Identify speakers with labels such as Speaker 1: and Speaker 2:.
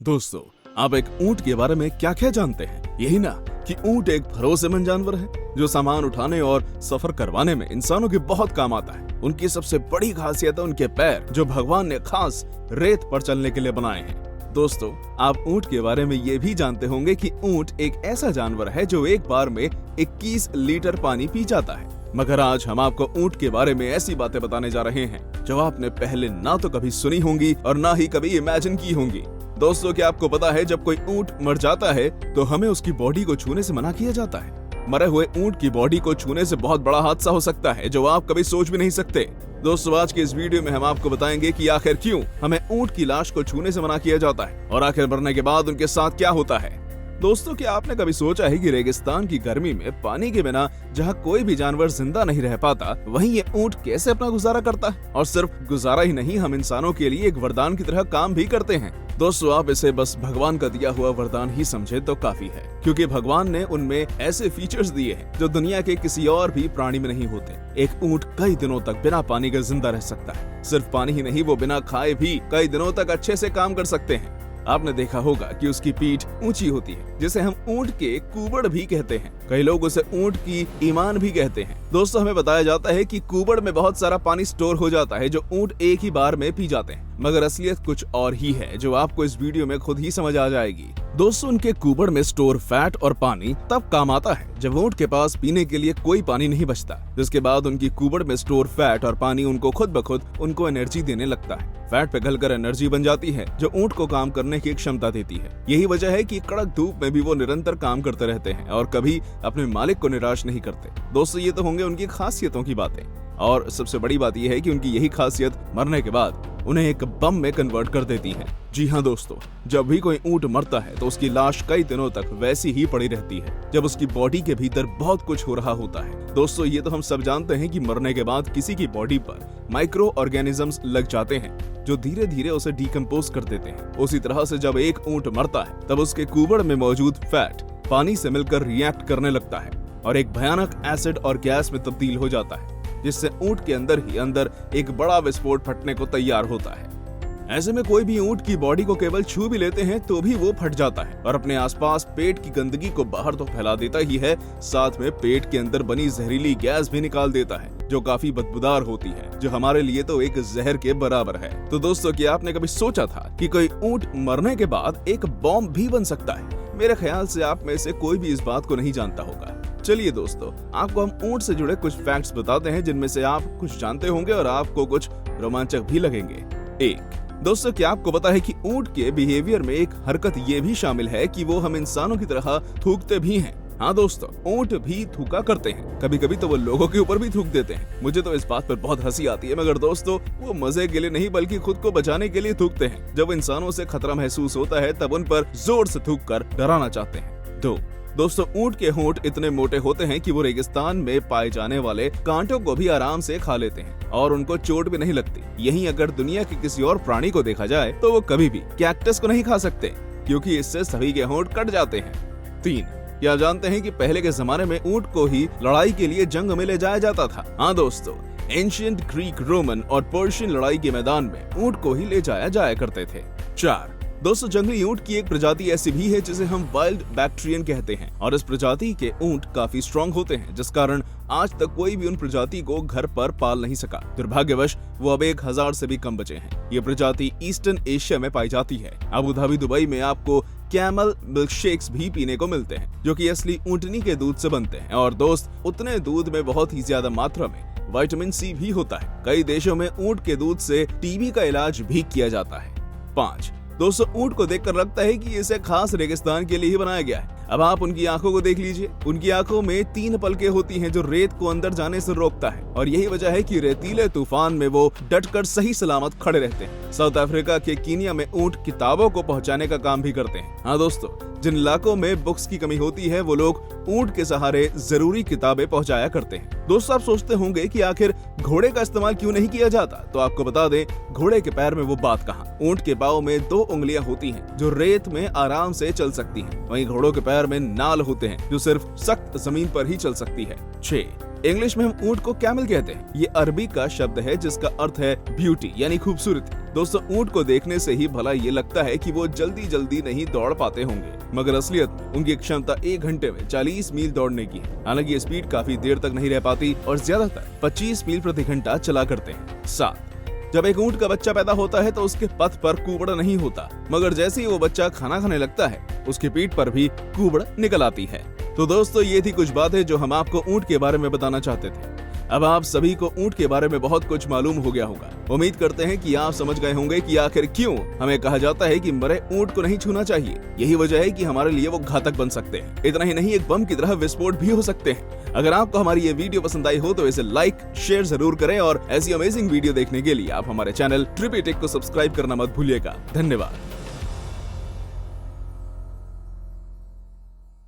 Speaker 1: दोस्तों, आप एक ऊंट के बारे में क्या क्या जानते हैं? यही ना कि ऊंट एक भरोसेमंद जानवर है जो सामान उठाने और सफर करवाने में इंसानों के बहुत काम आता है। उनकी सबसे बड़ी खासियत है उनके पैर, जो भगवान ने खास रेत पर चलने के लिए बनाए हैं। दोस्तों, आप ऊंट के बारे में ये भी जानते होंगे कि ऊंट एक ऐसा जानवर है जो एक बार में 21 लीटर पानी पी जाता है। मगर आज हम आपको ऊंट के बारे में ऐसी बातें बताने जा रहे हैं जो आपने पहले ना तो कभी सुनी होंगी और ना ही कभी इमेजिन की होंगी। दोस्तों, क्या आपको पता है जब कोई ऊंट मर जाता है तो हमें उसकी बॉडी को छूने से मना किया जाता है। मरे हुए ऊंट की बॉडी को छूने से बहुत बड़ा हादसा हो सकता है जो आप कभी सोच भी नहीं सकते। दोस्तों, आज के इस वीडियो में हम आपको बताएंगे कि आखिर क्यों हमें ऊंट की लाश को छूने से मना किया जाता है और आखिर मरने के बाद उनके साथ क्या होता है। दोस्तों, क्या आपने कभी सोचा है कि रेगिस्तान की गर्मी में पानी के बिना जहां कोई भी जानवर जिंदा नहीं रह पाता, वहीं ये ऊंट कैसे अपना गुजारा करता है? और सिर्फ गुजारा ही नहीं, हम इंसानों के लिए एक वरदान की तरह काम भी करते हैं। दोस्तों, आप इसे बस भगवान का दिया हुआ वरदान ही समझे तो काफी है, क्योंकि भगवान ने उनमें ऐसे फीचर्स दिए हैं जो दुनिया के किसी और भी प्राणी में नहीं होते। एक ऊंट कई दिनों तक बिना पानी के जिंदा रह सकता है। सिर्फ पानी ही नहीं, वो बिना खाए भी कई दिनों तक अच्छे से काम कर सकते हैं। आपने देखा होगा कि उसकी पीठ ऊंची होती है, जिसे हम ऊंट के कुबड़ भी कहते हैं। कई लोग उसे ऊंट की ईमान भी कहते हैं। दोस्तों, हमें बताया जाता है कि कुबड़ में बहुत सारा पानी स्टोर हो जाता है जो ऊंट एक ही बार में पी जाते हैं, मगर असलियत कुछ और ही है जो आपको इस वीडियो में खुद ही समझ आ जाएगी। दोस्तों, उनके कुबड़ में स्टोर फैट और पानी तब काम आता है जब ऊंट के पास पीने के लिए कोई पानी नहीं बचता, जिसके बाद उनकी कुबड़ में स्टोर फैट और पानी उनको खुद ब खुद उनको एनर्जी देने लगता है। फैट पिघलकर एनर्जी बन जाती है जो ऊंट को काम करने की क्षमता देती है। यही वजह है कि कड़क धूप में भी वो निरंतर काम करते रहते हैं और कभी अपने मालिक को निराश नहीं करते। दोस्तों, ये तो होंगे उनकी खासियतों की बातें, और सबसे बड़ी बात यह है कि उनकी यही खासियत मरने के बाद उन्हें एक बम में कन्वर्ट कर देती है। जी हाँ दोस्तों, जब भी कोई ऊंट मरता है तो उसकी लाश कई दिनों तक वैसी ही पड़ी रहती है, जब उसकी बॉडी के भीतर बहुत कुछ हो रहा होता है। दोस्तों, ये तो हम सब जानते हैं कि मरने के बाद किसी की बॉडी पर माइक्रो ऑर्गेनिजम्स लग जाते हैं जो धीरे धीरे उसे डिकम्पोज कर देते हैं। उसी तरह से जब एक ऊंट मरता है तब उसके कुबड़ में मौजूद फैट पानी से मिलकर रिएक्ट करने लगता है और एक भयानक एसिड और गैस में तब्दील हो जाता है, जिससे ऊंट के अंदर ही अंदर एक बड़ा विस्फोट फटने को तैयार होता है। ऐसे में कोई भी ऊंट की बॉडी को केवल छू भी लेते हैं तो भी वो फट जाता है और अपने आसपास पेट की गंदगी को बाहर तो फैला देता ही है, साथ में पेट के अंदर बनी जहरीली गैस भी निकाल देता है जो काफी बदबूदार होती है, जो हमारे लिए तो एक जहर के बराबर है। तो दोस्तों, क्या आपने कभी सोचा था कि कोई ऊंट मरने के बाद एक बॉम्ब भी बन सकता है? मेरे ख्याल से आप में से कोई भी इस बात को नहीं जानता होगा। चलिए दोस्तों, आपको हम ऊंट से जुड़े कुछ फैक्ट्स बताते हैं जिनमें से आप कुछ जानते होंगे और आपको कुछ रोमांचक भी लगेंगे। 1, दोस्तों, क्या आपको पता है कि ऊंट के बिहेवियर में एक हरकत ये भी शामिल है कि वो हम इंसानों की तरह थूकते भी हैं। हाँ दोस्तों, ऊंट भी थूका करते हैं। कभी कभी तो वो लोगों के ऊपर भी थूक देते हैं। मुझे तो इस बात पर बहुत हंसी आती है, मगर दोस्तों, वो मजे के लिए नहीं बल्कि खुद को बचाने के लिए थूकते हैं। जब इंसानों से खतरा महसूस होता है तब उन पर जोर से थूक कर डराना चाहते हैं। 2, दोस्तों, ऊंट के होंठ इतने मोटे होते हैं कि वो रेगिस्तान में पाए जाने वाले कांटों को भी आराम से खा लेते हैं और उनको चोट भी नहीं लगती। यहीं अगर दुनिया के किसी और प्राणी को देखा जाए तो वो कभी भी कैक्टस को नहीं खा सकते, क्योंकि इससे सभी के होंठ कट जाते हैं। 3, क्या जानते हैं कि पहले के जमाने में ऊंट को ही लड़ाई के लिए जंग में ले जाया जाता था? हाँ दोस्तों, एंशिएंट ग्रीक, रोमन और पर्शियन लड़ाई के मैदान में ऊंट को ही ले जाया करते थे। 4, दोस्तों, जंगली ऊंट की एक प्रजाति ऐसी भी है जिसे हम वाइल्ड बैक्ट्रियन कहते हैं और इस प्रजाति के ऊंट काफी स्ट्रॉन्ग होते हैं, जिस कारण आज तक कोई भी उन प्रजाति को घर पर पाल नहीं सका। दुर्भाग्यवश वो अब 1000 से भी कम बचे हैं। ये प्रजाति ईस्टर्न एशिया में पाई जाती है। अबू धाबी, दुबई में आपको कैमल मिल्क शेक्स भी पीने को मिलते हैं जो कि असली ऊंटनी के दूध से बनते हैं। और दोस्त, उतने दूध में बहुत ही ज्यादा मात्रा में विटामिन सी भी होता है। कई देशों में ऊंट के दूध से टीबी का इलाज भी किया जाता है। 5, दोस्तों, ऊंट को देखकर लगता है कि इसे खास रेगिस्तान के लिए ही बनाया गया है। अब आप उनकी आंखों को देख लीजिए। उनकी आंखों में 3 पलकें होती हैं जो रेत को अंदर जाने से रोकता है और यही वजह है कि रेतीले तूफान में वो डटकर सही सलामत खड़े रहते हैं। साउथ अफ्रीका के कीनिया में ऊंट किताबों को पहुंचाने का काम भी करते हैं। हाँ दोस्तों, जिन इलाकों में बुक्स की कमी होती है वो लोग ऊंट के सहारे जरूरी किताबें पहुंचाया करते हैं। दोस्तों, आप सोचते होंगे कि आखिर घोड़े का इस्तेमाल क्यों नहीं किया जाता? तो आपको बता दें, घोड़े के पैर में वो बात कहाँ। ऊंट के पाँव में 2 उंगलियां होती हैं जो रेत में आराम से चल सकती हैं। वहीं घोड़ों के पैर में नाल होते हैं जो सिर्फ सख्त जमीन पर ही चल सकती है। 6, इंग्लिश में हम ऊंट को कैमल कहते हैं। ये अरबी का शब्द है जिसका अर्थ है ब्यूटी यानी खूबसूरती। दोस्तों, ऊंट को देखने से ही भला ये लगता है कि वो जल्दी जल्दी नहीं दौड़ पाते होंगे, मगर असलियत में उनकी क्षमता 1 घंटे में 40 मील दौड़ने की है। हालांकि ये स्पीड काफी देर तक नहीं रह पाती और ज्यादातर 25 मील प्रति घंटा चला करते हैं। 7, जब एक ऊंट का बच्चा पैदा होता है तो उसके पथ पर कुबड़ नहीं होता, मगर जैसे ही वो बच्चा खाना खाने लगता है उसकी पीठ पर भी कुबड़ निकल आती है। तो दोस्तों, ये थी कुछ बातें जो हम आपको ऊंट के बारे में बताना चाहते थे। अब आप सभी को ऊंट के बारे में बहुत कुछ मालूम हो गया होगा। उम्मीद करते हैं कि आप समझ गए होंगे कि आखिर क्यों हमें कहा जाता है कि मरे ऊंट को नहीं छूना चाहिए। यही वजह है कि हमारे लिए वो घातक बन सकते हैं। इतना ही नहीं, एक बम की तरह विस्फोट भी हो सकते हैं। अगर आपको हमारी ये वीडियो पसंद आई हो तो इसे लाइक शेयर जरूर करें और ऐसी अमेजिंग वीडियो देखने के लिए आप हमारे चैनल ट्रिपी टेक को सब्सक्राइब करना मत भूलिएगा। धन्यवाद।